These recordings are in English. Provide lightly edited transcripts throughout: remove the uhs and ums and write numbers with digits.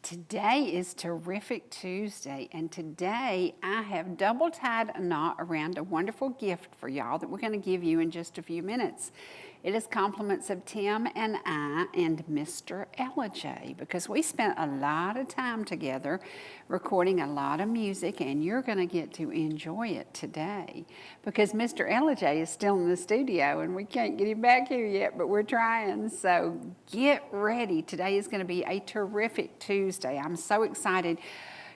Today is Terrific Tuesday, and today I have double tied a knot around a wonderful gift for y'all that we're going to give you in just a few minutes. It is compliments of Tim and I and Mr. Ellijay, because we spent a lot of time together recording a lot of music, and you're going to get to enjoy it today because Mr. Ellijay is still in the studio and we can't get him back here yet, but we're trying. So get ready. Today is going to be a terrific Tuesday. I'm so excited.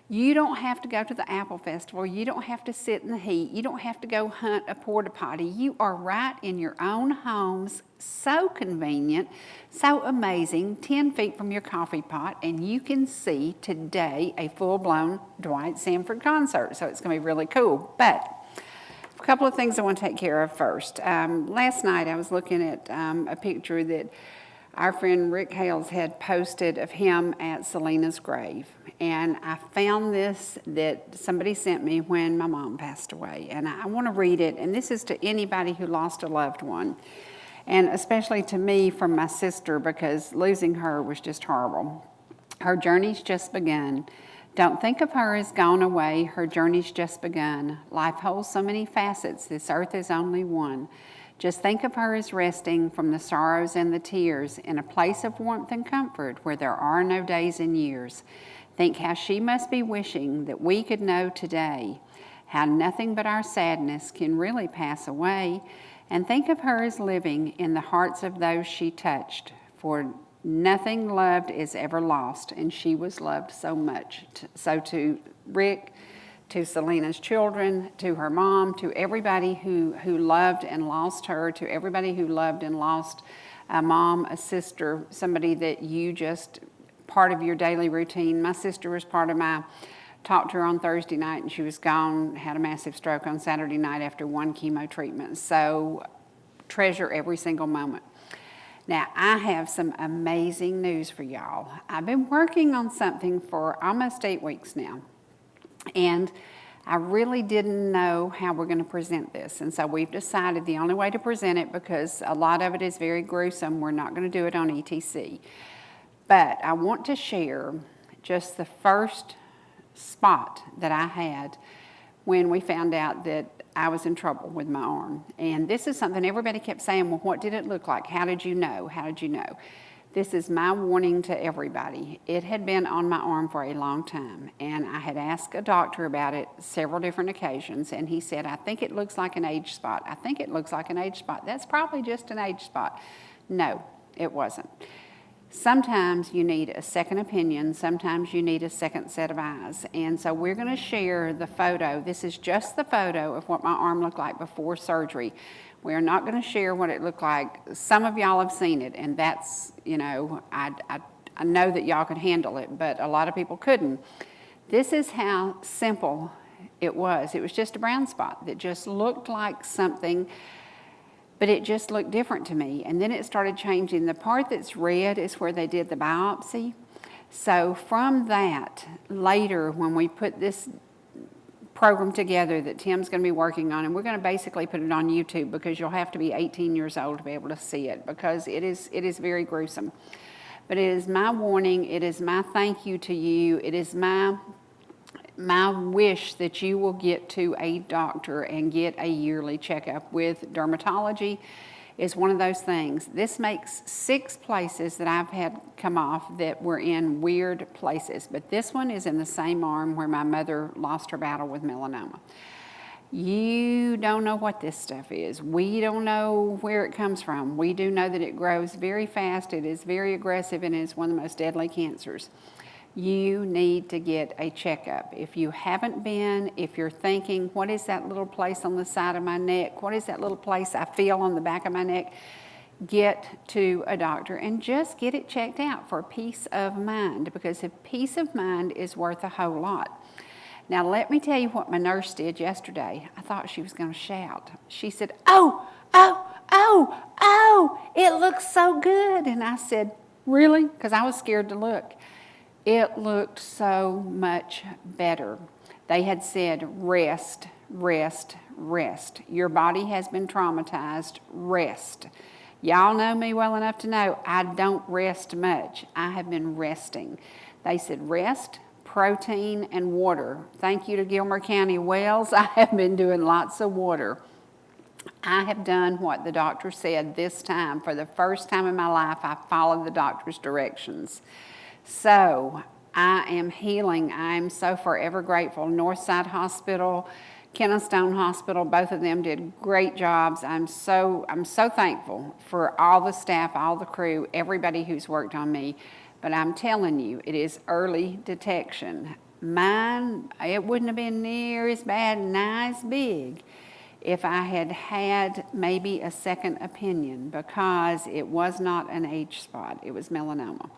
You don't have to go to the Apple Festival. You don't have to sit in the heat. You don't have to go hunt a porta potty. You are right in your own homes. So convenient, so amazing, 10 feet from your coffee pot, and you can see today a full-blown Dwight Sanford concert. So it's going to be really cool. But a couple of things I want to take care of first. Last night I was looking at a picture that our friend Rick Hales had posted of him at Selena's grave. And I found this that somebody sent me when my mom passed away. And I want to read it. And this is to anybody who lost a loved one. And especially to me from my sister, because losing her was just horrible. Her journey's just begun. Don't think of her as gone away. Her journey's just begun. Life holds so many facets. This earth is only one. Just think of her as resting from the sorrows and the tears in a place of warmth and comfort where there are no days and years. Think how she must be wishing that we could know today how nothing but our sadness can really pass away. And think of her as living in the hearts of those she touched, for nothing loved is ever lost, and she was loved so much. So to Rick, to Selena's children, to her mom, to everybody who loved and lost her, to everybody who loved and lost a mom, a sister, somebody that you just, part of your daily routine. My sister was part of my, talked to her on Thursday night and she was gone, had a massive stroke on Saturday night after one chemo treatment. So treasure every single moment. Now, I have some amazing news for y'all. I've been working on something for almost 8 weeks now. And I really didn't know how we're going to present this. And so we've decided the only way to present it, because a lot of it is very gruesome, we're not going to do it on ETC. But I want to share just the first spot that I had when we found out that I was in trouble with my arm. And this is something everybody kept saying, well, what did it look like? How did you know? How did you know? This is my warning to everybody. It had been on my arm for a long time, and I had asked a doctor about it several different occasions, and he said, I think it looks like an age spot. I think it looks like an age spot. That's probably just an age spot. No, it wasn't. Sometimes you need a second opinion. Sometimes you need a second set of eyes. And so we're going to share the photo. This is just the photo of what my arm looked like before surgery. We're not going to share what it looked like. Some of y'all have seen it, and that's, you know, I know that y'all could handle it, but a lot of people couldn't. This is how simple it was. It was just a brown spot that just looked like something, but it just looked different to me. And then it started changing. The part that's red is where they did the biopsy. So from that, later when we put this program together that Tim's going to be working on, and we're going to basically put it on YouTube, because you'll have to be 18 years old to be able to see it, because it is very gruesome. But it is my warning, it is my thank you to you, it is my wish that you will get to a doctor and get a yearly checkup. With dermatology is one of those things. This makes 6 places that I've had come off that were in weird places, but this one is in the same arm where my mother lost her battle with melanoma. You don't know what this stuff is. We don't know where it comes from. We do know that it grows very fast, it is very aggressive, and it is one of the most deadly cancers. You need to get a checkup. If you haven't been, if you're thinking, what is that little place on the side of my neck? What is that little place I feel on the back of my neck? Get to a doctor and just get it checked out for peace of mind, because if peace of mind is worth a whole lot. Now, let me tell you what my nurse did yesterday. I thought she was going to shout. She said, oh, it looks so good. And I said, really? Because I was scared to look. It looked so much better. They had said, rest, rest, rest. Your body has been traumatized, rest. Y'all know me well enough to know I don't rest much. I have been resting. They said rest, protein, and water. Thank you to Gilmer County Wells. I have been doing lots of water. I have done what the doctor said this time. For the first time in my life, I followed the doctor's directions. So I am healing. I am so forever grateful. Northside Hospital, Canton Hospital, both of them did great jobs. I'm so thankful for all the staff, all the crew, everybody who's worked on me. But I'm telling you, it is early detection. Mine, it wouldn't have been near as bad and as big if I had had maybe a second opinion, because it was not an age spot, it was melanoma.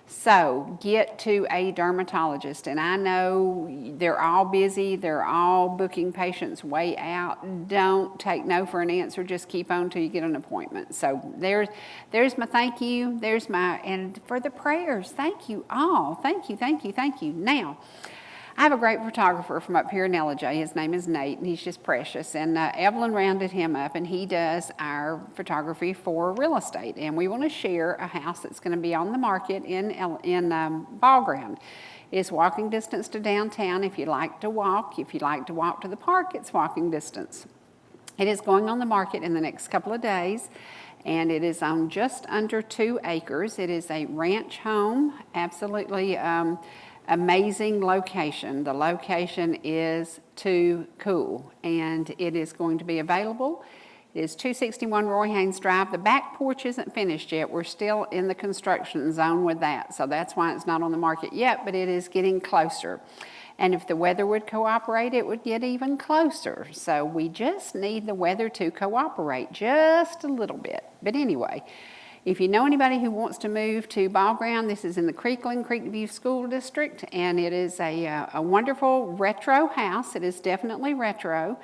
So get to a dermatologist, and I know they're all busy, they're all booking patients way out. Don't take no for an answer, just keep on till you get an appointment. So there's my thank you, and for the prayers, thank you all, thank you. Now, I have a great photographer from up here in LIJ. His name is Nate, and he's just precious. And Evelyn rounded him up, and he does our photography for real estate. And we want to share a house that's going to be on the market in Ball Ground. It's walking distance to downtown if you like to walk. If you like to walk to the park, it's walking distance. It is going on the market in the next couple of days, and it is on just under 2 acres. It is a ranch home, absolutely amazing location. The location is too cool, and it is going to be available. It is 261 Roy Haynes Drive. The back porch isn't finished yet. We're still in the construction zone with that, so that's why it's not on the market yet, but it is getting closer. And if the weather would cooperate, it would get even closer. So we just need the weather to cooperate just a little bit. But anyway, if you know anybody who wants to move to Ball Ground, this is in the Creekview School District, and it is a wonderful retro house. It is definitely retro.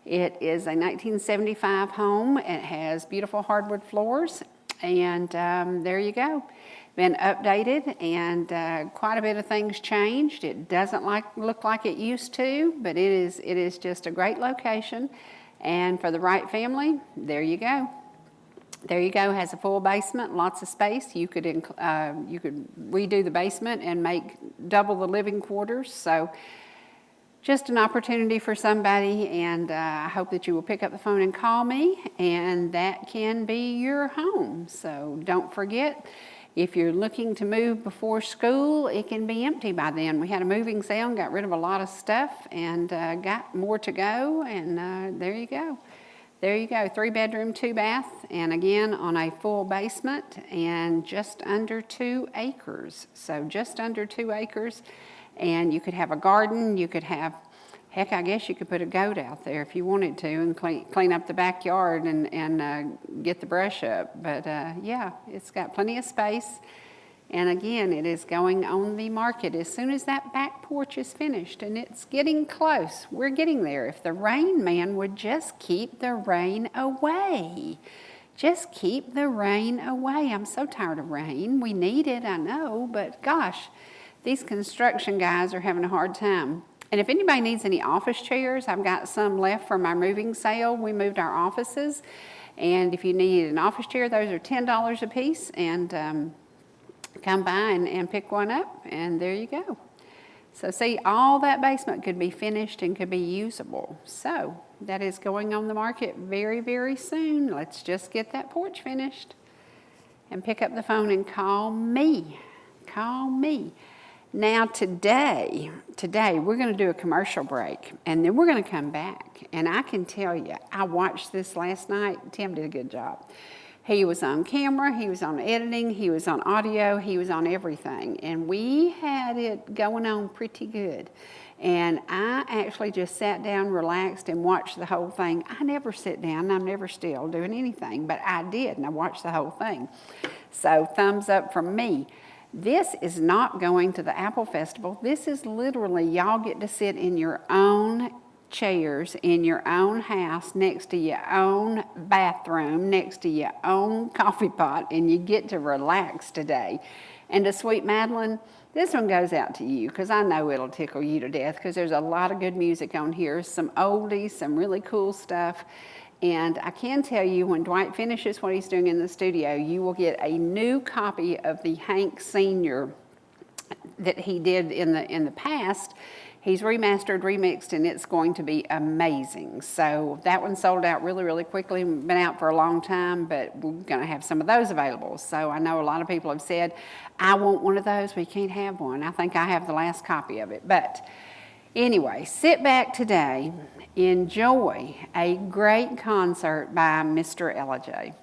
It is a 1975 home. It has beautiful hardwood floors, and there you go. Been updated, and quite a bit of things changed. It doesn't look like it used to, but it is just a great location, and for the right family, there you go. There you go. Has a full basement, lots of space. You could redo the basement and make double the living quarters. So just an opportunity for somebody, and I hope that you will pick up the phone and call me, and that can be your home. So don't forget, if you're looking to move before school, it can be empty by then. We had a moving sale and got rid of a lot of stuff, and got more to go, and there you go. There you go, 3-bedroom, 2-bath, and again on a full basement, and just under 2 acres. So just under 2 acres, and you could have a garden, you could have, heck, I guess you could put a goat out there if you wanted to, and clean up the backyard and get the brush up. But yeah, it's got plenty of space. And again, it is going on the market as soon as that back porch is finished, and it's getting close. We're getting there. If the rain man would just keep the rain away. Just keep the rain away. I'm so tired of rain. We need it, I know, but gosh, these construction guys are having a hard time. And if anybody needs any office chairs, I've got some left from our moving sale. We moved our offices, and if you need an office chair, those are $10 a piece, and come by and pick one up, and there you go. So see, all that basement could be finished and could be usable. So that is going on the market very, very soon. Let's just get that porch finished and pick up the phone and call me. Call me. Now today we're going to do a commercial break, and then we're going to come back. And I can tell you, I watched this last night. Tim did a good job. He was on camera, he was on editing, he was on audio, he was on everything. And we had it going on pretty good. And I actually just sat down, relaxed, and watched the whole thing. I never sit down, I'm never still doing anything, but I did, and I watched the whole thing. So thumbs up from me. This is not going to the Apple Festival. This is literally, y'all get to sit in your own chairs in your own house, next to your own bathroom, next to your own coffee pot, and you get to relax today. And to Sweet Madeline, this one goes out to you, because I know it'll tickle you to death, because there's a lot of good music on here, some oldies, some really cool stuff, And I can tell you, when Dwight finishes what he's doing in the studio, you will get a new copy of the Hank Sr. that he did in the past. He's remastered, remixed, and it's going to be amazing. So that one sold out really, really quickly. Been out for a long time, but we're going to have some of those available. So I know a lot of people have said, I want one of those, but you can't have one. I think I have the last copy of it. But anyway, sit back today, enjoy a great concert by Mr. Ellijay.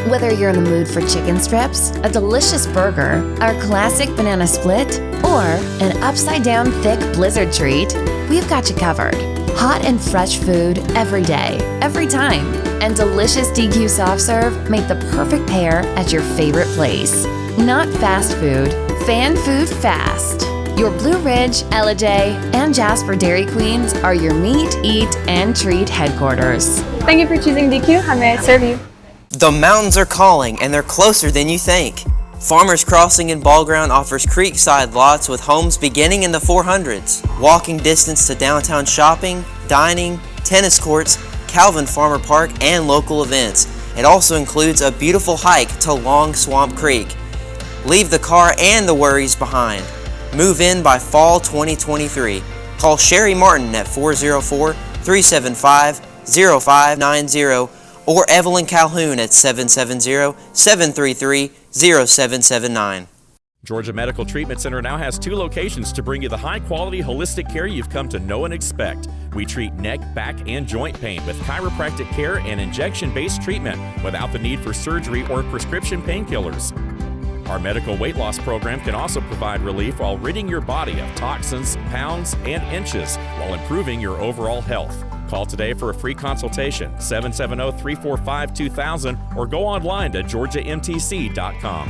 Whether you're in the mood for chicken strips, a delicious burger, our classic banana split, or an upside-down thick blizzard treat, we've got you covered. Hot and fresh food every day, every time, and delicious DQ soft serve make the perfect pair at your favorite place. Not fast food, fan food fast. Your Blue Ridge, Ellijay, and Jasper Dairy Queens are your meet, eat, and treat headquarters. Thank you for choosing DQ. How may I serve you? The mountains are calling, and they're closer than you think. Farmers Crossing in Ball Ground offers creekside lots with homes beginning in the 400s. Walking distance to downtown shopping, dining, tennis courts, Calvin Farmer Park, and local events. It also includes a beautiful hike to Long Swamp Creek. Leave the car and the worries behind. Move in by fall 2023. Call Sherry Martin at 404-375-0590 or Evelyn Calhoun at 770-733-0779. Georgia Medical Treatment Center now has 2 locations to bring you the high-quality holistic care you've come to know and expect. We treat neck, back, and joint pain with chiropractic care and injection-based treatment without the need for surgery or prescription painkillers. Our medical weight loss program can also provide relief while ridding your body of toxins, pounds, and inches while improving your overall health. Call today for a free consultation, 770-345-2000, or go online to georgiamtc.com.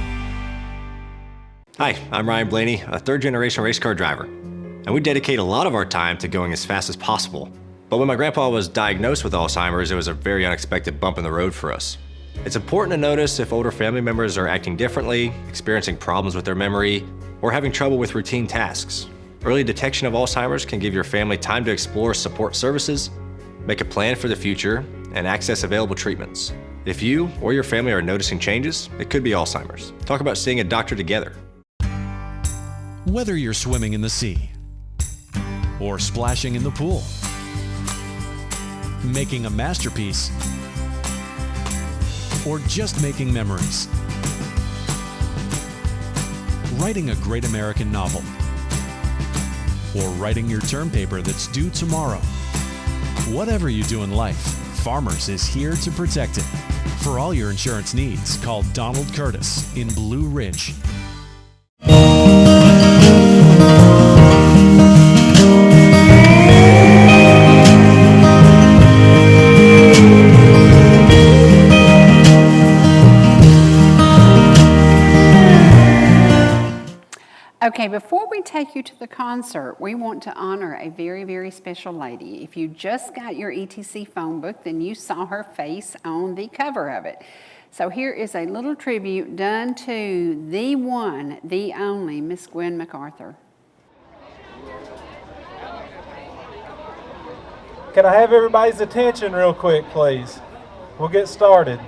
Hi, I'm Ryan Blaney, a third-generation race car driver, and we dedicate a lot of our time to going as fast as possible. But when my grandpa was diagnosed with Alzheimer's, it was a very unexpected bump in the road for us. It's important to notice if older family members are acting differently, experiencing problems with their memory, or having trouble with routine tasks. Early detection of Alzheimer's can give your family time to explore support services, make a plan for the future, and access available treatments. If you or your family are noticing changes, it could be Alzheimer's. Talk about seeing a doctor together. Whether you're swimming in the sea, or splashing in the pool, making a masterpiece, or just making memories, writing a great American novel, or writing your term paper that's due tomorrow. Whatever you do in life, Farmers is here to protect it. For all your insurance needs, call Donald Curtis in Blue Ridge. Okay, before we take you to the concert, we want to honor a very, very special lady. If you just got your ETC phone book, then you saw her face on the cover of it. So here is a little tribute done to the one, the only Miss Gwen MacArthur. Can I have everybody's attention real quick, please? We'll get started.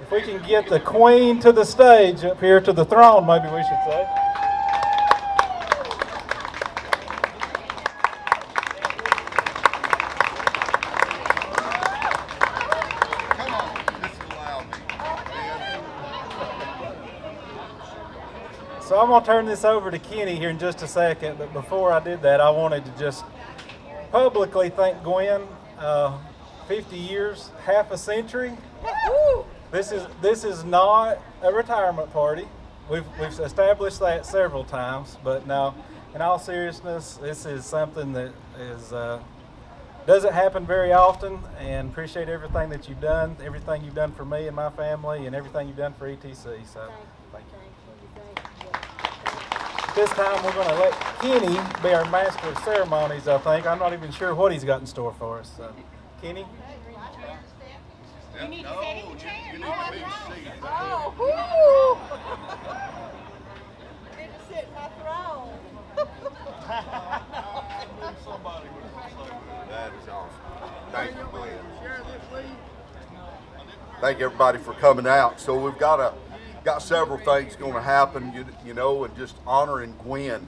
If we can get the Queen to the stage, up here to the throne, maybe we should say. So I'm going to turn this over to Kenny here in just a second, but before I did that, I wanted to just publicly thank Gwen. 50 years, half a century. This is not a retirement party. We've established that several times, but now, in all seriousness, this is something that doesn't happen very often, and appreciate everything that you've done, everything you've done for me and my family, and everything you've done for ETC. So, thank you. This time we're going to let Kenny be our master of ceremonies, I think. I'm not even sure what he's got in store for us. So, Kenny? You need to sit in the chair. You need to be seated. Oh, woo! I need to sit in my throne. Somebody would have said that is awesome. Thank you, Glenn. Thank everybody for coming out. So we've got several things going to happen, you know, and just honoring Gwen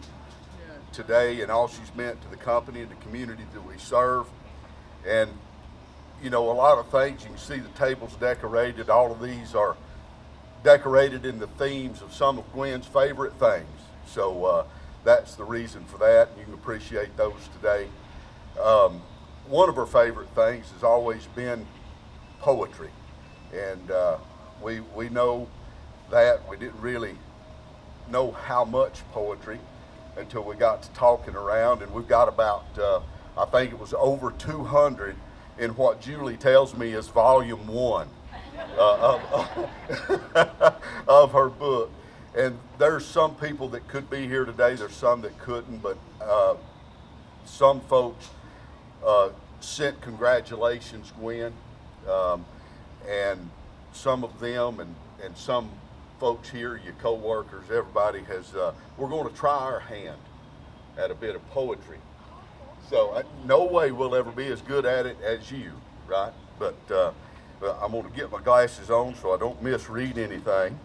today and all she's meant to the company and the community that we serve. And you know, a lot of things, you can see the tables decorated. All of these are decorated in the themes of some of Gwen's favorite things. So that's the reason for that, and you can appreciate those today. One of her favorite things has always been poetry. And we know that. We didn't really know how much poetry until we got to talking around, and we've got about, I think it was over 200 in what Julie tells me is volume 1 of her book. And there's some people that could be here today, there's some that couldn't, but some folks sent congratulations, Gwen, and some of them and some folks here, your co-workers, everybody has, we're going to try our hand at a bit of poetry. So no way we'll ever be as good at it as you, right? But I'm going to get my glasses on so I don't misread anything.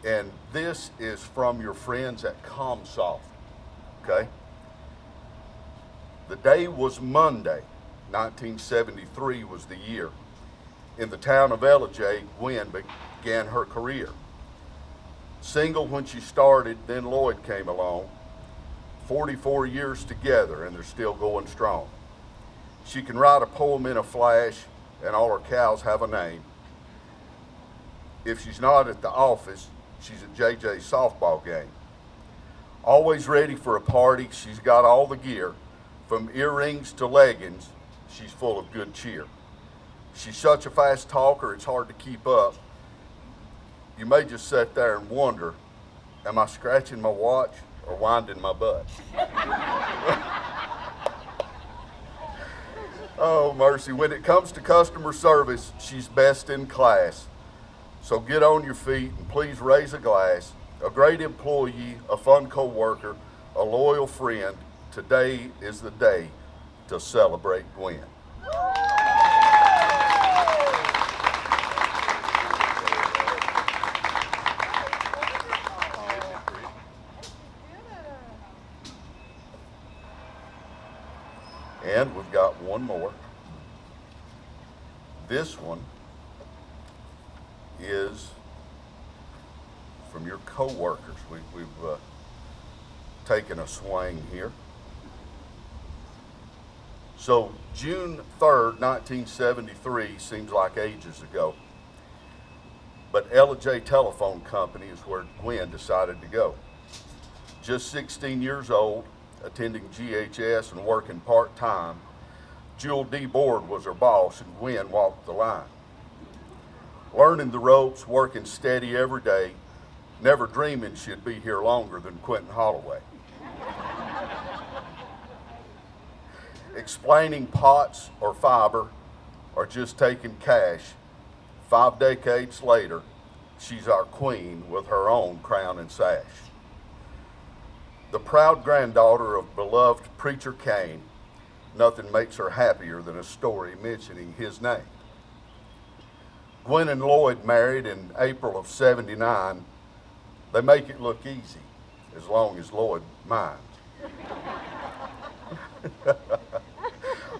And this is from your friends at ComSoft, okay? The day was Monday, 1973 was the year. In the town of Ellijay, Gwen began her career. Single when she started, then Lloyd came along. 44 years together, and they're still going strong. She can write a poem in a flash, and all her cows have a name. If she's not at the office, she's at JJ's softball game. Always ready for a party, she's got all the gear. From earrings to leggings, she's full of good cheer. She's such a fast talker, it's hard to keep up. You may just sit there and wonder, am I scratching my watch or winding my butt? Oh, mercy. When it comes to customer service, she's best in class. So get on your feet and please raise a glass. A great employee, a fun co-worker, a loyal friend. Today is the day to celebrate Gwen. And we've got one more. This one is from your co-workers. We've taken a swing here. So June 3rd, 1973 seems like ages ago. But LIJ Telephone Company is where Gwen decided to go. Just 16 years old, attending GHS and working part-time, Jewel D. Board was her boss and Gwen walked the line. Learning the ropes, working steady every day, never dreaming she'd be here longer than Quentin Holloway. Explaining pots or fiber or just taking cash, 5 decades later, she's our queen with her own crown and sash. The proud granddaughter of beloved Preacher Kane, nothing makes her happier than a story mentioning his name. Gwen and Lloyd married in April of '79. They make it look easy, as long as Lloyd minds.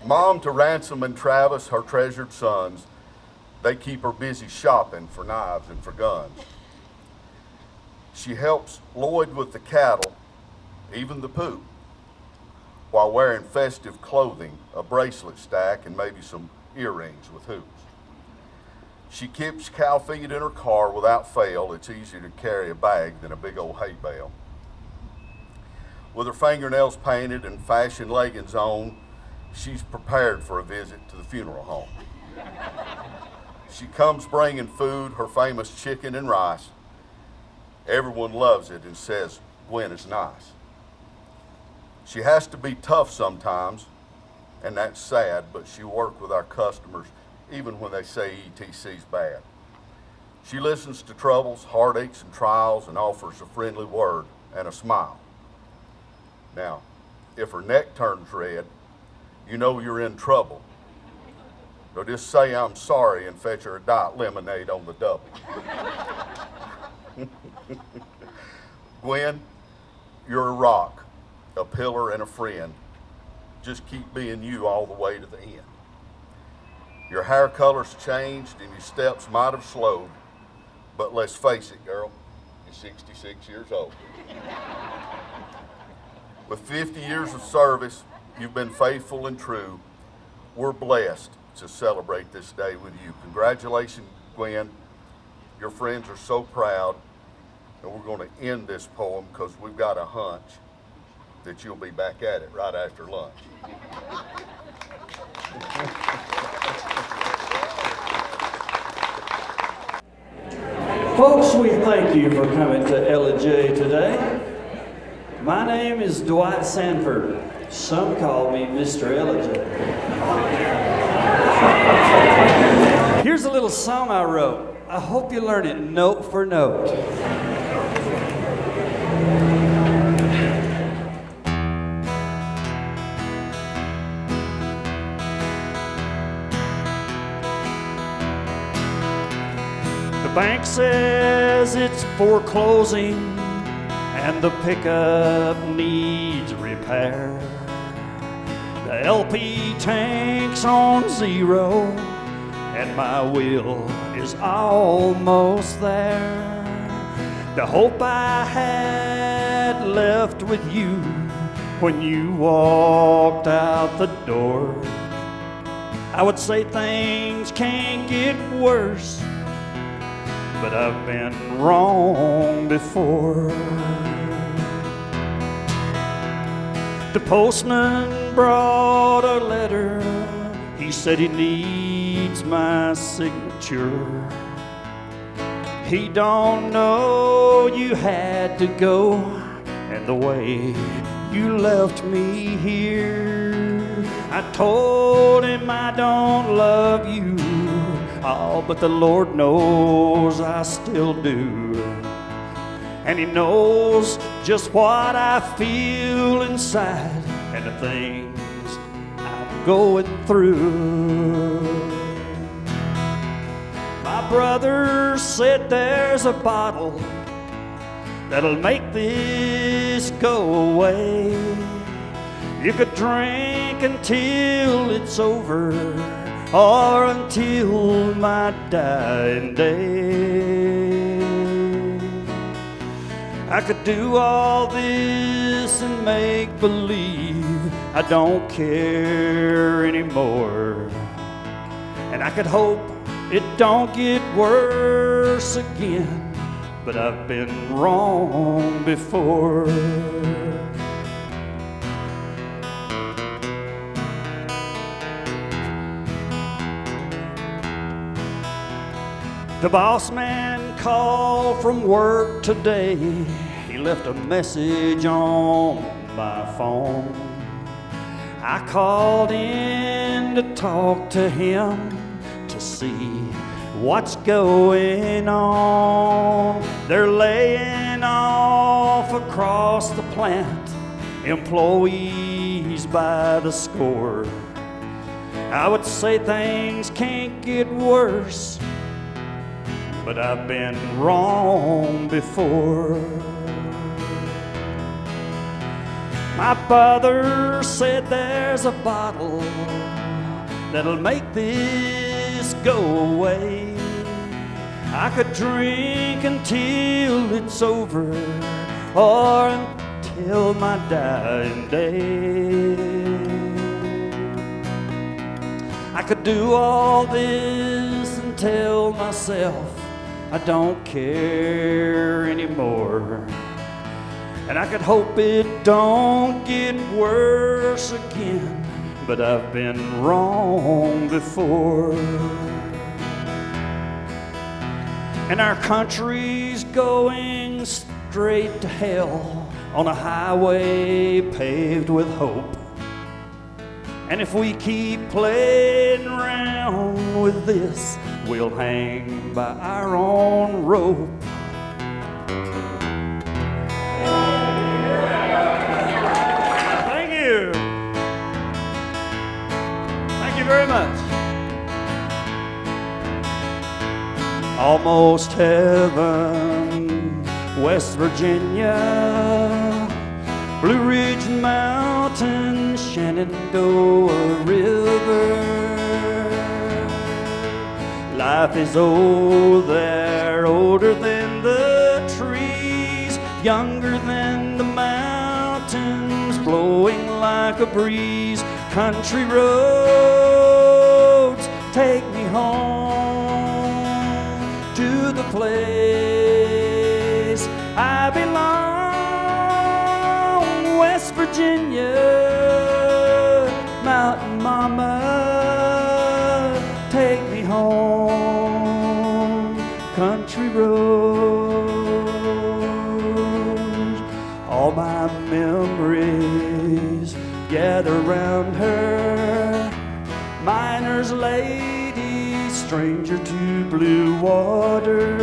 Mom to Ransom and Travis, her treasured sons, they keep her busy shopping for knives and for guns. She helps Lloyd with the cattle, even the poop, while wearing festive clothing, a bracelet stack, and maybe some earrings with hoops. She keeps cow feed in her car without fail. It's easier to carry a bag than a big old hay bale. With her fingernails painted and fashion leggings on, she's prepared for a visit to the funeral home. She comes bringing food, her famous chicken and rice. Everyone loves it and says Gwen is nice. She has to be tough sometimes, and that's sad, but she works with our customers even when they say ETC's bad. She listens to troubles, heartaches, and trials and offers a friendly word and a smile. Now, if her neck turns red, you know you're in trouble. So just say I'm sorry and fetch her a diet lemonade on the double. Gwen, you're a rock, a pillar, and a friend. Just keep being you all the way to the end. Your hair color's changed and your steps might have slowed, but let's face it, girl, you're 66 years old. With 50 years of service, you've been faithful and true. We're blessed to celebrate this day with you. Congratulations, Gwen. Your friends are so proud, and we're going to end this poem because we've got a hunch that you'll be back at it right after lunch. Folks, we thank you for coming to LIJ today. My name is Dwight Sanford. Some call me Mr. Ellijay. Here's a little song I wrote. I hope you learn it note for note. The bank says it's foreclosing and the pickup needs repair. The LP tank's on zero and my wheel is almost there. The hope I had left with you when you walked out the door. I would say things can't get worse, but I've been wrong before. The postman brought a letter. He said he needs my signature. He don't know you had to go and the way you left me here. I told him I don't love you. Oh, but the Lord knows I still do. And He knows just what I feel inside and the things I'm going through. My brother said there's a bottle that'll make this go away. You could drink until it's over or until my dying day. I could do all this and make believe I don't care anymore. And I could hope it don't get worse again, but I've been wrong before. The boss man called from work today. He left a message on my phone. I called in to talk to him to see what's going on. They're laying off across the plant, employees by the score. I would say things can't get worse, but I've been wrong before. My father said there's a bottle that'll make this go away. I could drink until it's over or until my dying day. I could do all this and tell myself I don't care anymore. And I could hope it don't get worse again, but I've been wrong before. And our country's going straight to hell on a highway paved with hope. And if we keep playing around with this, we'll hang by our own rope. Thank you. Thank you very much. Almost heaven, West Virginia, Blue Ridge Mountain, Shenandoah River. Life is old there, older than the trees, younger than the mountains, blowing like a breeze. Country roads take me home to the place I belong. West Virginia, Mountain Mama, take me home. Country roads, all my memories gather round her. Miner's lady, stranger to blue water.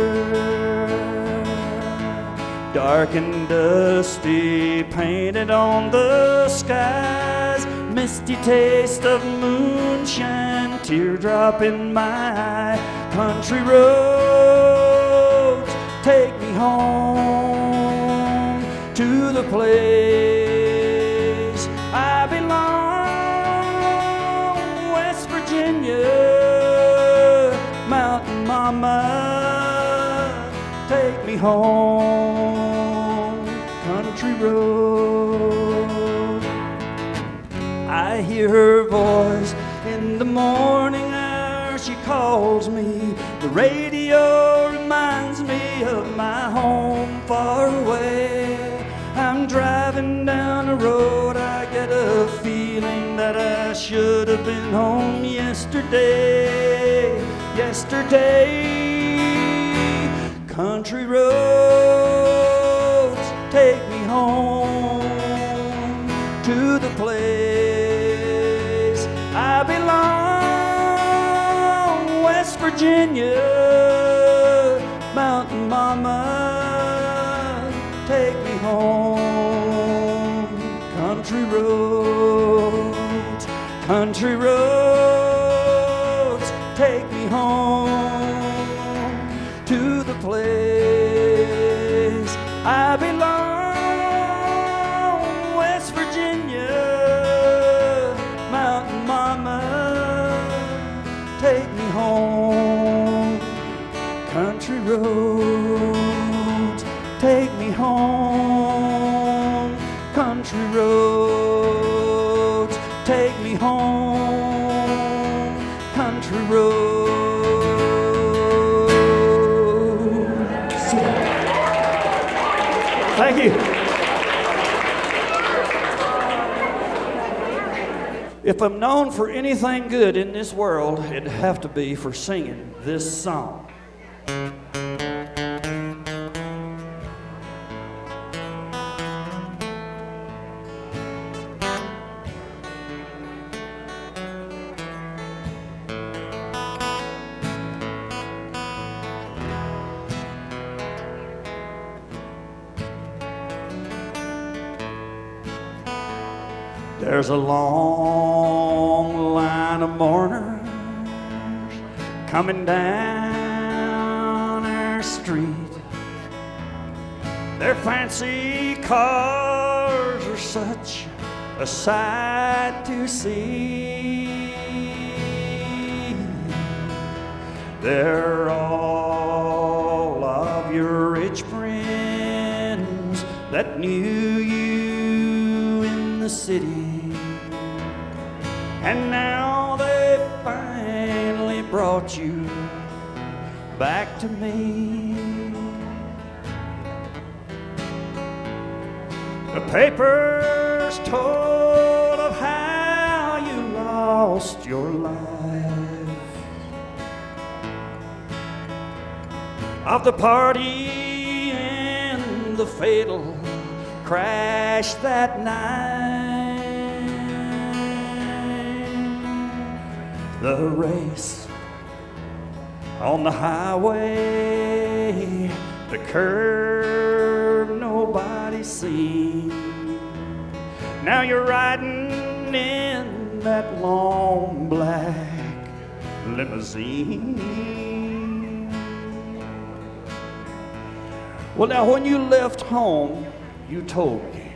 Dark and dusty, painted on the skies. Misty taste of moonshine, teardrop in my eye. Country roads take me home to the place I belong. West Virginia, Mountain Mama, take me home. Country road, I hear her voice in the morning hour. She calls me. The radio reminds me of my home far away. I'm driving down a road, I get a feeling that I should have been home yesterday. Yesterday, country roads take me home to the place I belong. West Virginia, Mountain Mama, take me home. Country roads, country roads, take me home to the place I belong. West Virginia, Mountain Mama, take me home. Country roads, take me home. Country roads, take me home. Country roads. Thank you. If I'm known for anything good in this world, it'd have to be for singing this song. There's a long line of mourners coming down our street. Their fancy cars are such a sight to see. They're all of your rich friends that knew you in the city. And now they finally brought you back to me. The papers told of how you lost your life, of the party and the fatal crash that night. the race on the highway, the curve nobody's seen. Now you're riding in that long black limousine. Well, now when you left home, you told me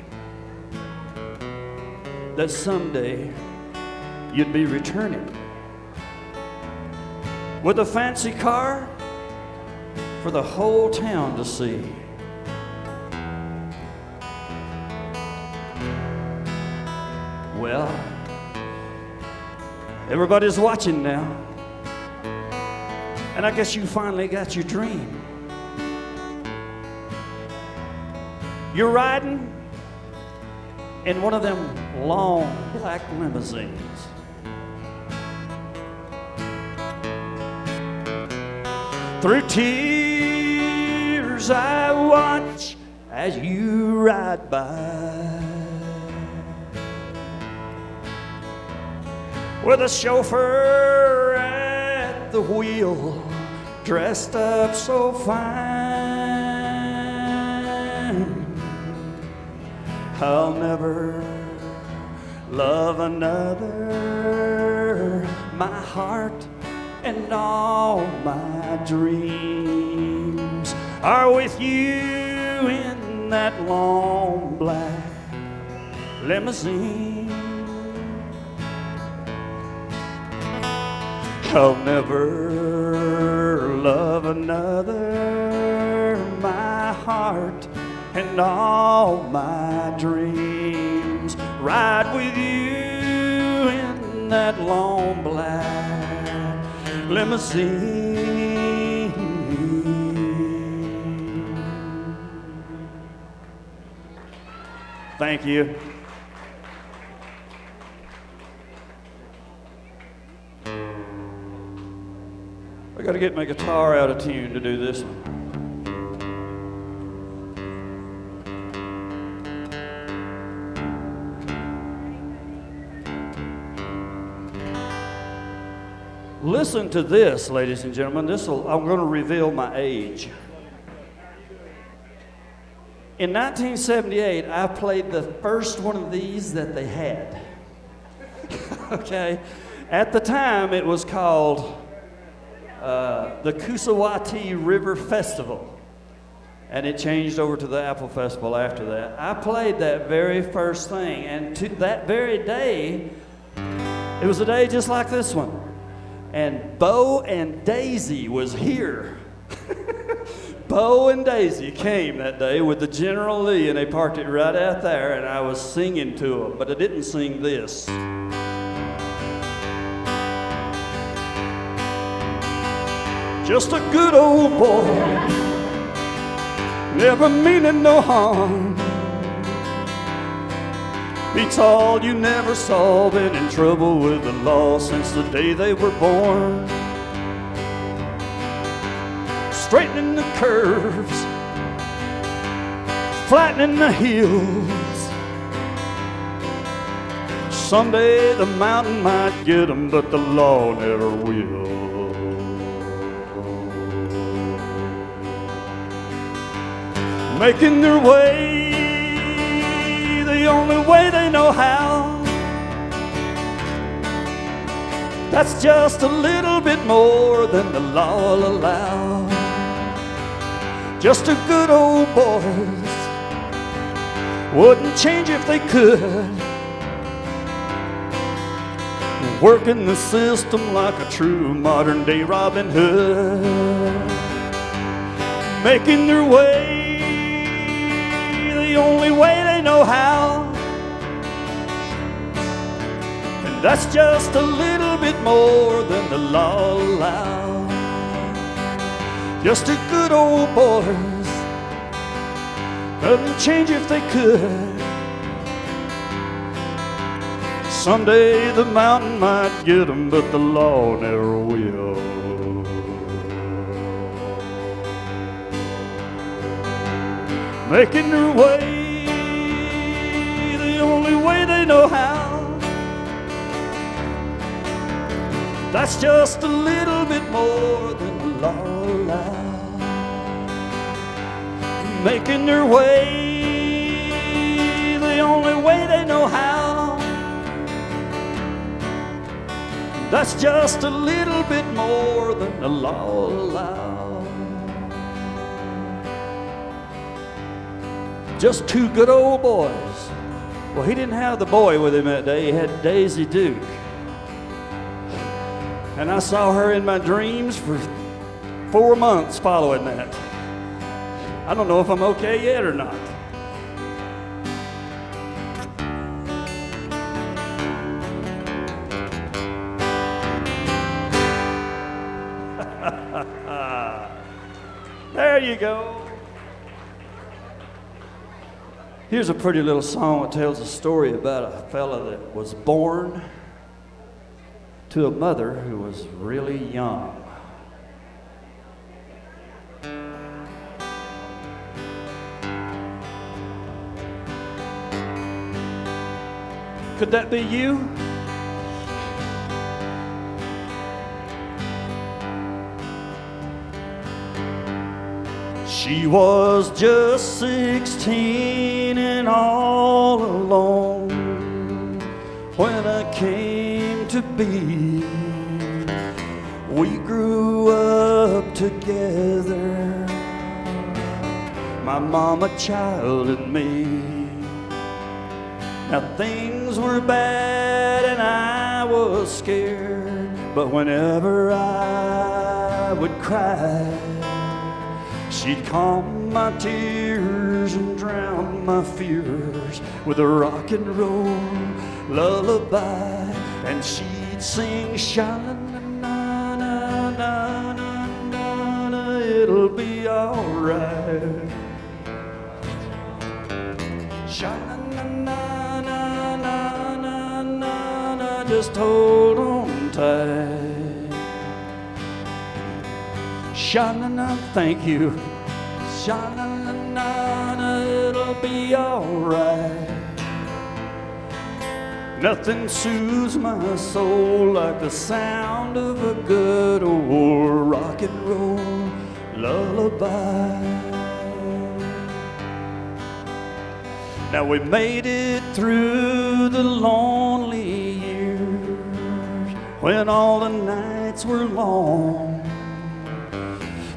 that someday you'd be returning with a fancy car for the whole town to see. Well, everybody's watching now, and I guess you finally got your dream. You're riding in one of them long black limousines. Through tears I watch as you ride by, with a chauffeur at the wheel, dressed up so fine. I'll never love another. My heart and all my dreams are with you in that long black limousine. I'll never love another. My heart and all my dreams ride with you in that long black limousine. Thank you. I got to get my guitar out of tune to do this one. Listen to this, ladies and gentlemen. I'm going to reveal my age. In 1978, I played the first one of these that they had. Okay? At the time, it was called the Kusawati River Festival, and it changed over to the Apple Festival after that. I played that very first thing, and to that very day, it was a day just like this one, and Bo and Daisy was here. Bo and Daisy came that day with the General Lee, and they parked it right out there, and I was singing to them, but I didn't sing this. Just a good old boy, never meaning no harm. Beats all you never saw, been in trouble with the law since the day they were born. Straightening the curves, flattening the hills. Someday the mountain might get 'em, but the law never will. Making their way the only way they know how. That's just a little bit more than the law will allow. Just a good old boys, wouldn't change if they could. Working the system like a true modern day Robin Hood. Making their way the only way they know how. And that's just a little bit more than the law allows. Just a good old boys, couldn't change if they could. Someday the mountain might get 'em, but the law never will. Making their way the only way they know how. That's just a little bit more than the law allows. Making their way the only way they know how. That's just a little bit more than the law allows. Just two good old boys. Well, he didn't have the boy with him that day. He had Daisy Duke. And I saw her in my dreams for 4 months following that. I don't know if I'm okay yet or not. There you go. Here's a pretty little song that tells a story about a fella that was born to a mother who was really young. Could that be you? She was just 16 and all alone when I came to be. We grew up together, my mama, child, and me. Now things were bad and I was scared, but whenever I would cry, she'd calm my tears and drown my fears with a rock and roll lullaby. And she'd sing sha-na-na-na-na-na-na, it'll be alright. Sha-na-na-na-na-na-na, just hold on tight. Sha-na-na, thank you. Sha-na-na-na, it'll be alright. Nothing soothes my soul like the sound of a good old rock and roll lullaby. Now we made it through the lonely years when all the nights were long.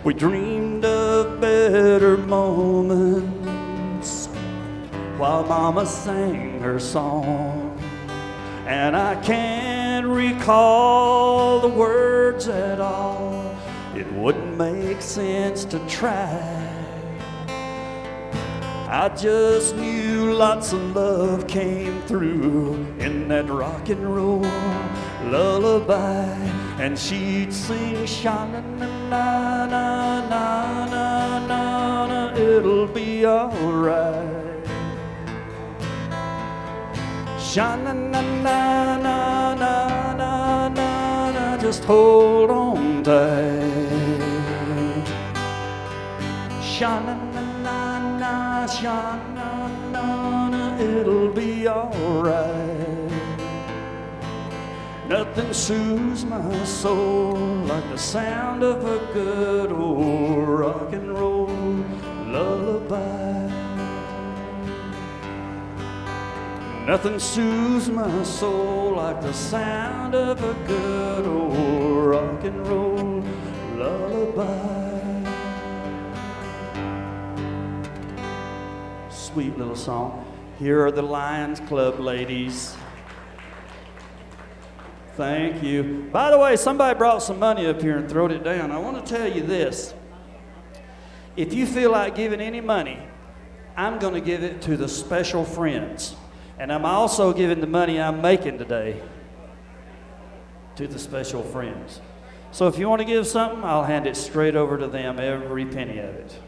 We dreamed of better moments while Mama sang her song. And I can't recall the words at all. It wouldn't make sense to try. I just knew lots of love came through in that rock and roll lullaby. And she'd sing sha-na-na-na-na-na-na-na, it'll be alright. Sha-na-na-na-na-na-na-na, just hold on tight. Sha-na-na-na-na, sha-na-na-na, it'll be alright. Nothing soothes my soul like the sound of a good old rock and roll lullaby. Nothing soothes my soul like the sound of a good old rock and roll lullaby. Sweet little song. Here are the Lions Club ladies. Thank you. By the way, somebody brought some money up here and throwed it down. I want to tell you this. If you feel like giving any money, I'm going to give it to the special friends. And I'm also giving the money I'm making today to the special friends. So if you want to give something, I'll hand it straight over to them, every penny of it.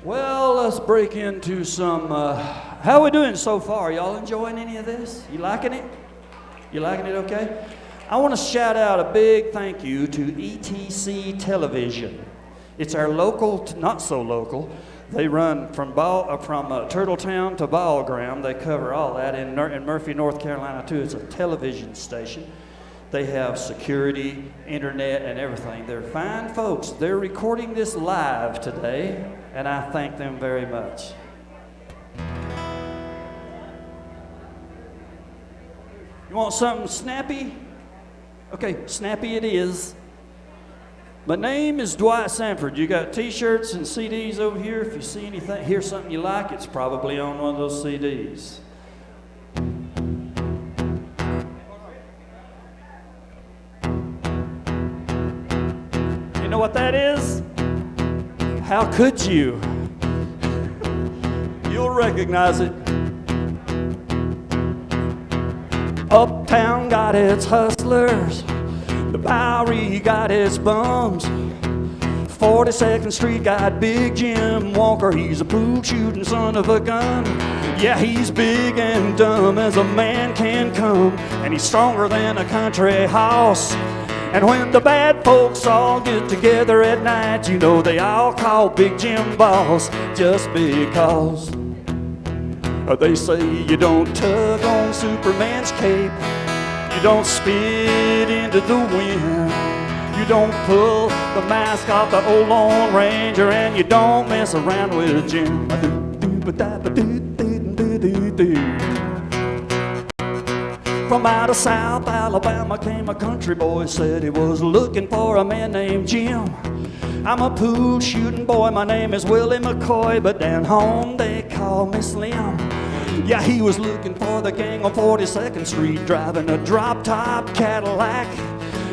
Well, let's break into some How are we doing so far? Y'all enjoying any of this? You liking it? You liking it okay? I want to shout out a big thank you to ETC Television. It's our local, not so local. They run from Turtletown to Ball Ground. They cover all that in Murphy, North Carolina too. It's a television station. They have security, internet, and everything. They're fine folks. They're recording this live today, and I thank them very much. You want something snappy? Okay, snappy it is. My name is Dwight Sanford. You got t-shirts and CDs over here. If you see anything, hear something you like, it's probably on one of those CDs. You know what that is? How could you? You'll recognize it. Uptown got its hustlers, the Bowery got its bums, 42nd Street got Big Jim Walker. He's a pool shooting son of a gun. Yeah, he's big and dumb as a man can come, and he's stronger than a country horse. And when the bad folks all get together at night, you know they all call Big Jim boss, just because. They say you don't tug on Superman's cape, you don't spit into the wind, you don't pull the mask off the old Lone Ranger, and you don't mess around with Jim. From out of South Alabama came a country boy, said he was looking for a man named Jim. I'm a pool shooting boy, my name is Willie McCoy, but down home they call me Slim. Yeah, he was looking for the gang on 42nd Street, driving a drop-top Cadillac.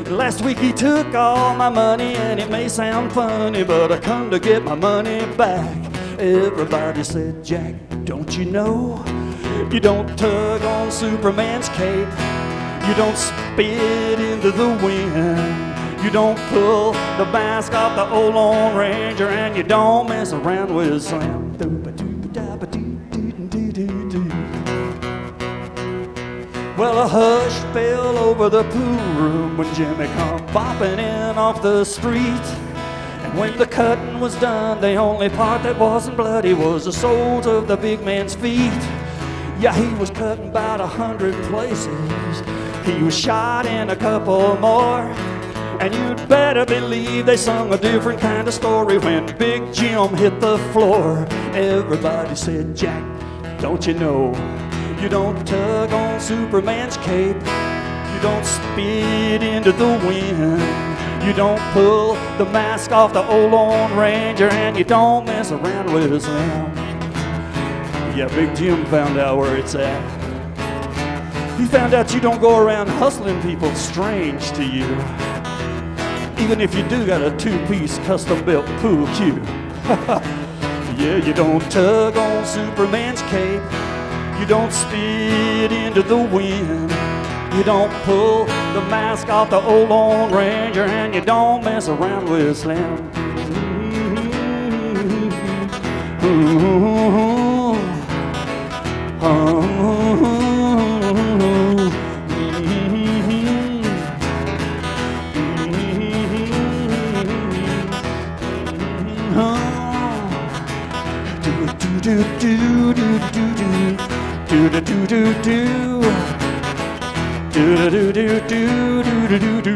Last week he took all my money, and it may sound funny, but I come to get my money back. Everybody said, Jack, don't you know? You don't tug on Superman's cape, you don't spit into the wind, you don't pull the mask off the old Lone Ranger, and you don't mess around with Slim. Well, a hush fell over the pool room when Jimmy come bopping in off the street. And when the cutting was done, the only part that wasn't bloody was the soles of the big man's feet. Yeah, he was cut in about 100 places. He was shot in a couple more. And you'd better believe they sung a different kind of story when Big Jim hit the floor. Everybody said, Jack, don't you know? You don't tug on Superman's cape, you don't spit into the wind, you don't pull the mask off the old Lone Ranger, and you don't mess around with Slim. Yeah, Big Jim found out where it's at. He found out you don't go around hustling people strange to you, even if you do got a two-piece custom-built pool cue. Yeah, you don't tug on Superman's cape, you don't spit into the wind, you don't pull the mask off the old Lone Ranger, and you don't mess around with Slim. Do do do do do do do do do do do do do.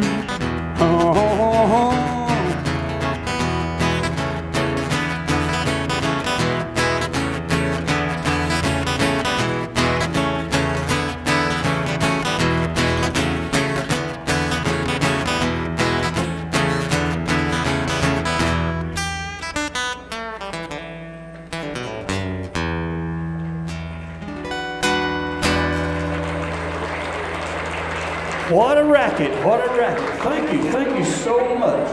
What a racket, what a racket. Thank you so much.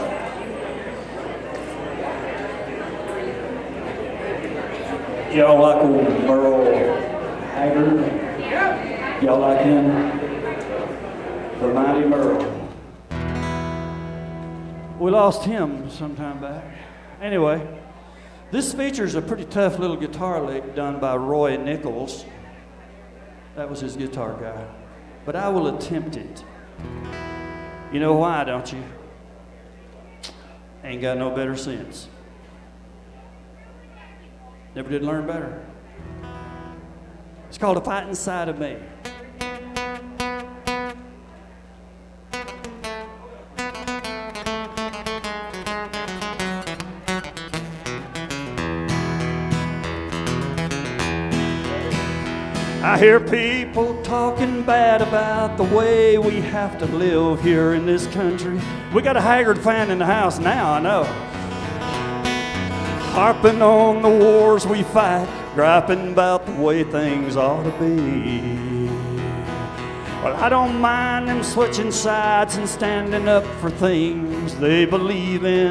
Y'all like old Merle Haggard? Y'all like him? The mighty Merle. We lost him some time back. Anyway, This features a pretty tough little guitar lick done by Roy Nichols. That was his guitar guy. But I will attempt it. You know why, don't you? Ain't got no better sense. Never did learn better. It's called A Fight Inside of Me. I hear people talking bad about the way we have to live here in this country. We got a Haggard fan in the house now, I know. Harping on the wars we fight, griping about the way things ought to be. Well, I don't mind them switching sides and standing up for things they believe in.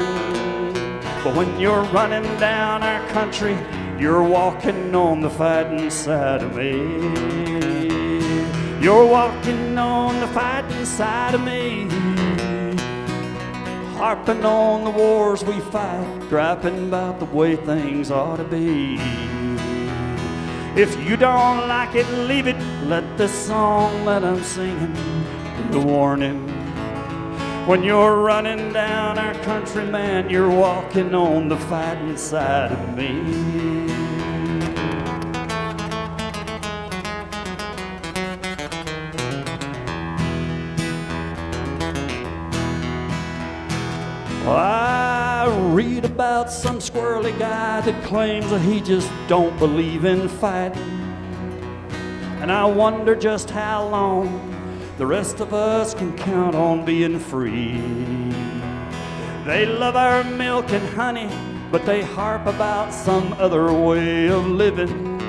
But when you're running down our country, you're walking on the fighting side of me. You're walking on the fighting side of me. Harping on the wars we fight, griping about the way things ought to be. If you don't like it, leave it. Let the song that I'm singing be a warning. When you're running down our country, man, you're walking on the fighting side of me. Well, I read about some squirrely guy that claims that he just don't believe in fighting. And I wonder just how long the rest of us can count on being free. They love our milk and honey, but they harp about some other way of living.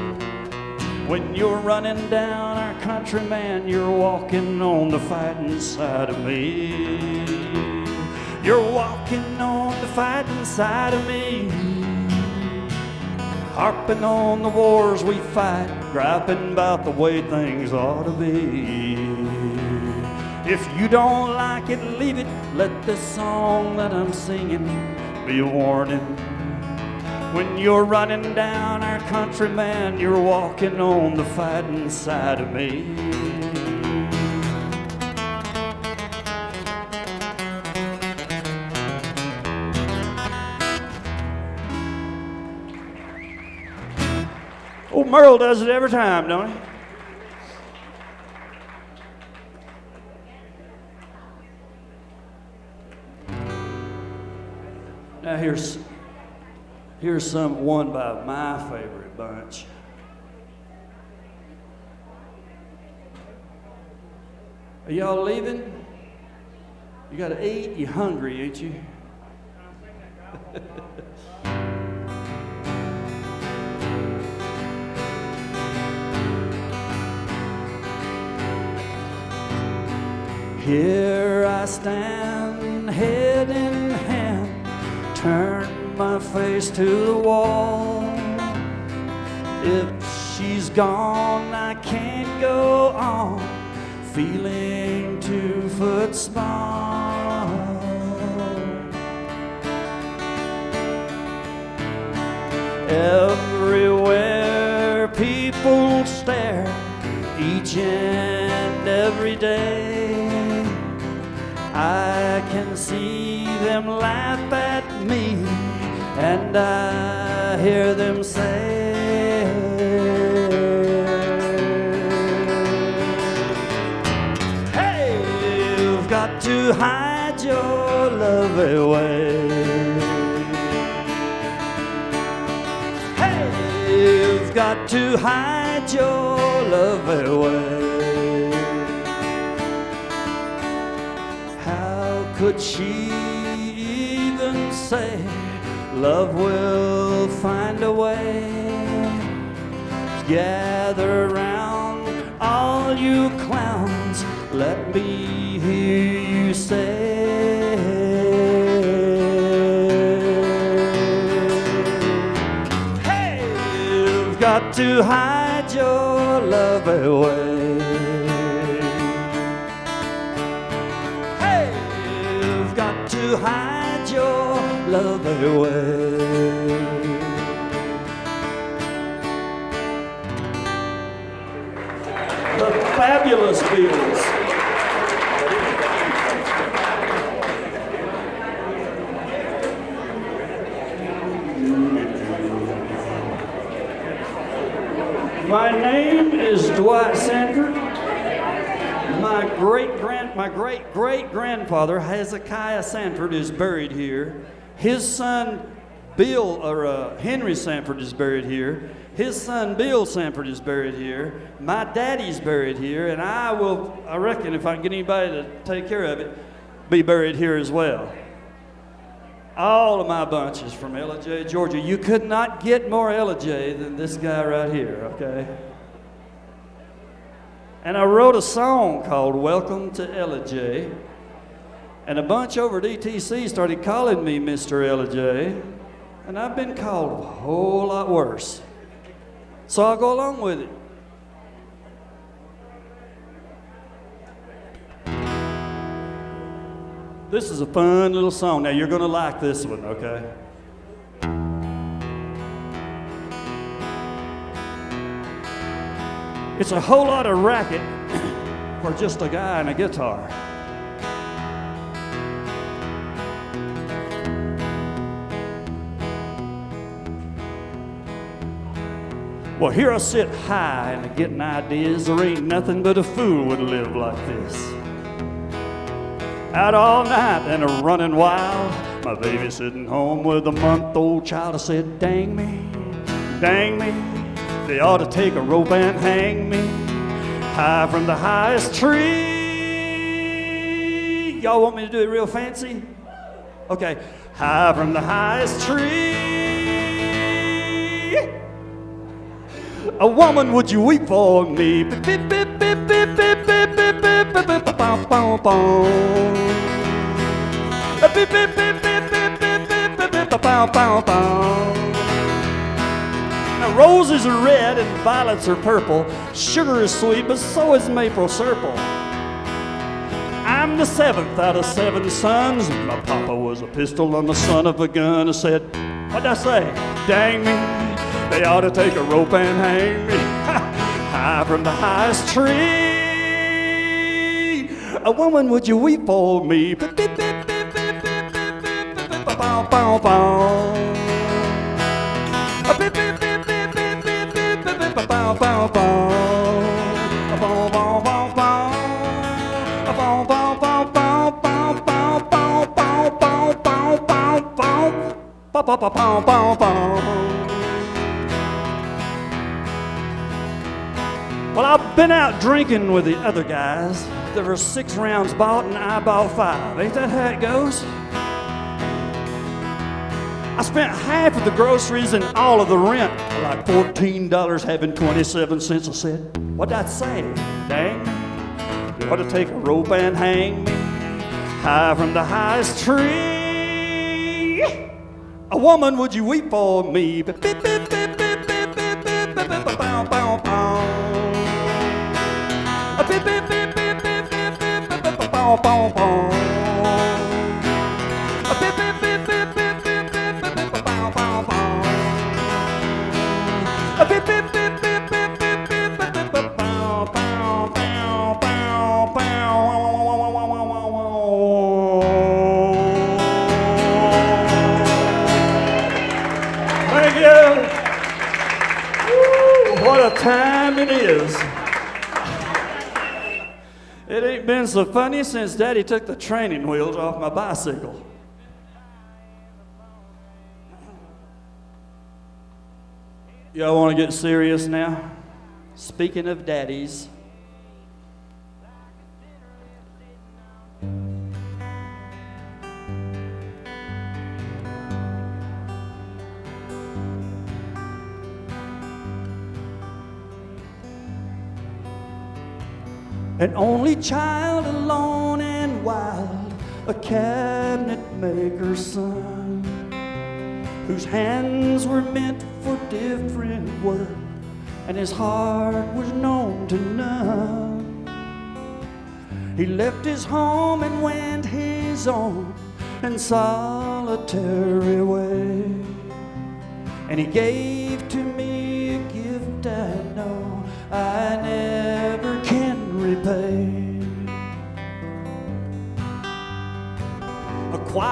When you're running down our country, man, you're walking on the fighting side of me. You're walking on the fighting side of me. Harping on the wars we fight, griping about the way things ought to be. If you don't like it, leave it. Let this song that I'm singing be a warning. When you're running down our country, man, you're walking on the fighting side of me. Old Merle does it every time, don't he? Now here's one by my favorite bunch. Are y'all leaving? You gotta eat, you hungry, ain't you? Here I stand, head in hand, turn my face to the wall. If she's gone, I can't go on, feeling 2 foot small. Everywhere people stare, each and every day. I can see them laugh at me, and I hear them say, hey, you've got to hide your love away. Hey, you've got to hide your love away. Could she even say love will find a way? Gather round, all you clowns, let me hear you say, hey, you've got to hide your love away. To hide your love away. fabulous bills. My name is Dwight Sanford. My great-great-grandfather, Hezekiah Sanford, is buried here. His son, Henry Sanford, is buried here. His son, Bill Sanford, is buried here. My daddy's buried here, and I reckon if I can get anybody to take care of it, be buried here as well. All of my bunch is from LIJ, Georgia. You could not get more LIJ than this guy right here, okay? And I wrote a song called Welcome to LIJ. And a bunch over at ETC started calling me Mr. LIJ. And I've been called a whole lot worse. So I'll go along with it. This is a fun little song. Now, you're going to like this one, okay? It's a whole lot of racket for just a guy and a guitar. Well, here I sit high and getting ideas. There ain't nothing but a fool would live like this. Out all night and a running wild. My baby sitting home with a month-old child. I said, dang me, they ought to take a rope and hang me high from the highest tree. Y'all want me to do it real fancy? Okay, high from the highest tree. A woman, would you weep for me? Now roses are red and violets are purple. Sugar is sweet, but so is maple syrup. I'm the 7th out of 7 sons. My papa was a pistol, I'm the son of a gun. I said, what'd I say? Dang me, they ought to take a rope and hang me high from the highest tree. A woman, would you weep for me? Well, I've been out drinking with the other guys. There were 6 rounds bought and I bought 5. Ain't that how it goes? I spent half of the groceries and all of the rent, like $14 having 27 cents. I said, what'd I say? Dang, you ought to take a rope and hang me high from the highest tree. A woman, would you weep for me? Thank you. What a time it is. It ain't been so funny since Daddy took the training wheels off my bicycle. Y'all want to get serious now? Speaking of daddies, an only child, alone and wild, a cabinet maker's son, whose hands were meant for different work, and his heart was known to none. He left his home and went his own and solitary way, and he gave to me a gift I know I never can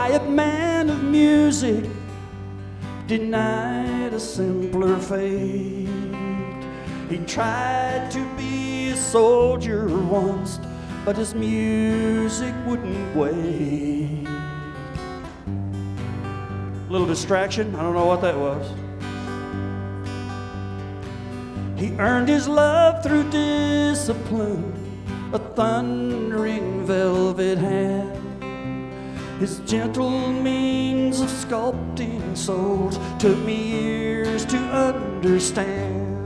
quiet man of music, denied a simpler fate. He tried to be a soldier once, but his music wouldn't wait. Little distraction, I don't know what that was. He earned his love through discipline, a thundering velvet hand. His gentle means of sculpting souls took me years to understand.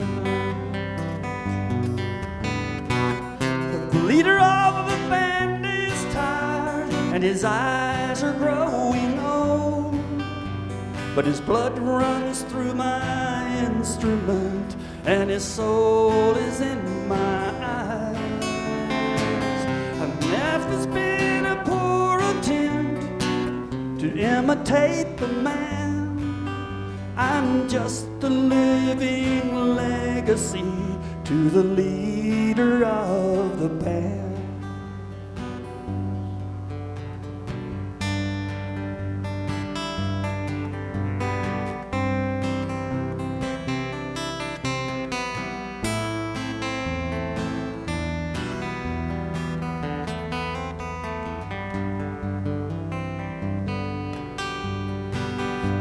The leader of the band is tired and his eyes are growing old, but his blood runs through my instrument and his soul is in my eyes. And life has been a poor attempt to imitate the man. I'm just a living legacy to the leader of the band.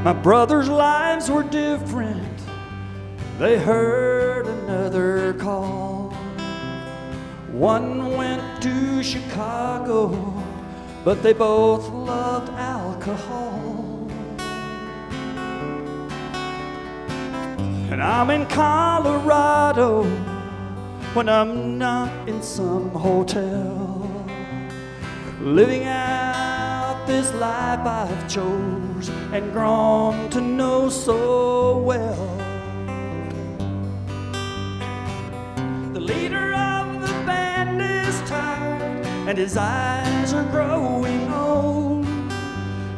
My brothers' lives were different. They heard another call. One went to Chicago, but they both loved alcohol. And I'm in Colorado when I'm not in some hotel, living out this life I've chose and grown to know so well. The leader of the band is tired and his eyes are growing old,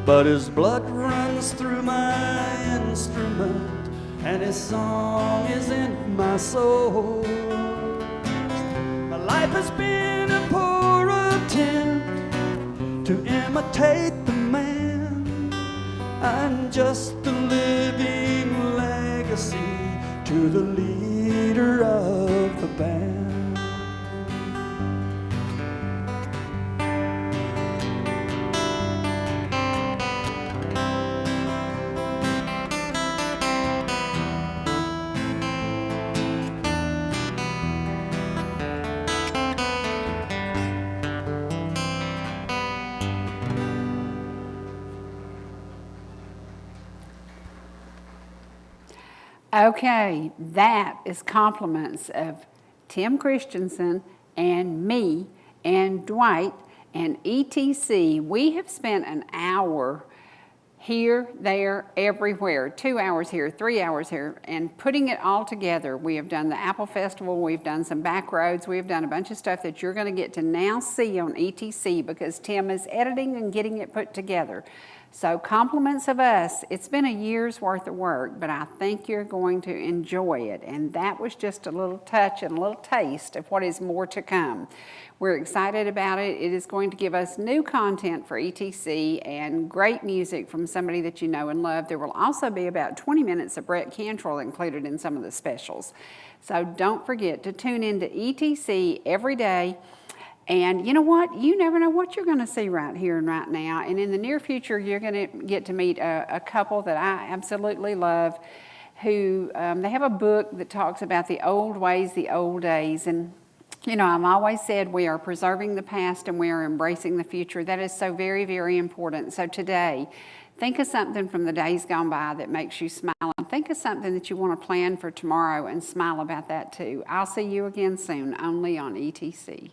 but his blood runs through my instrument and his song is in my soul. My life has been a poor attempt to imitate the man. I'm just a living legacy to the leader of the band. Okay, that is compliments of Tim Christensen and me and Dwight and ETC. We have spent an hour here, there, everywhere, 2 hours here, 3 hours here, and putting it all together. We have done the Apple Festival, we've done some back roads, we've done a bunch of stuff that you're going to get to now see on ETC because Tim is editing and getting it put together. So compliments of us. It's been a year's worth of work, but I think you're going to enjoy it. And that was just a little touch and a little taste of what is more to come. We're excited about it. It is going to give us new content for ETC and great music from somebody that you know and love. There will also be about 20 minutes of Brett Cantrell included in some of the specials. So don't forget to tune into ETC every day. And you know what? You never know what you're going to see right here and right now. And in the near future, you're going to get to meet a couple that I absolutely love who, they have a book that talks about the old ways, the old days. And, you know, I've always said we are preserving the past and we are embracing the future. That is so very, very important. So today, think of something from the days gone by that makes you smile. And think of something that you want to plan for tomorrow and smile about that too. I'll see you again soon, only on ETC.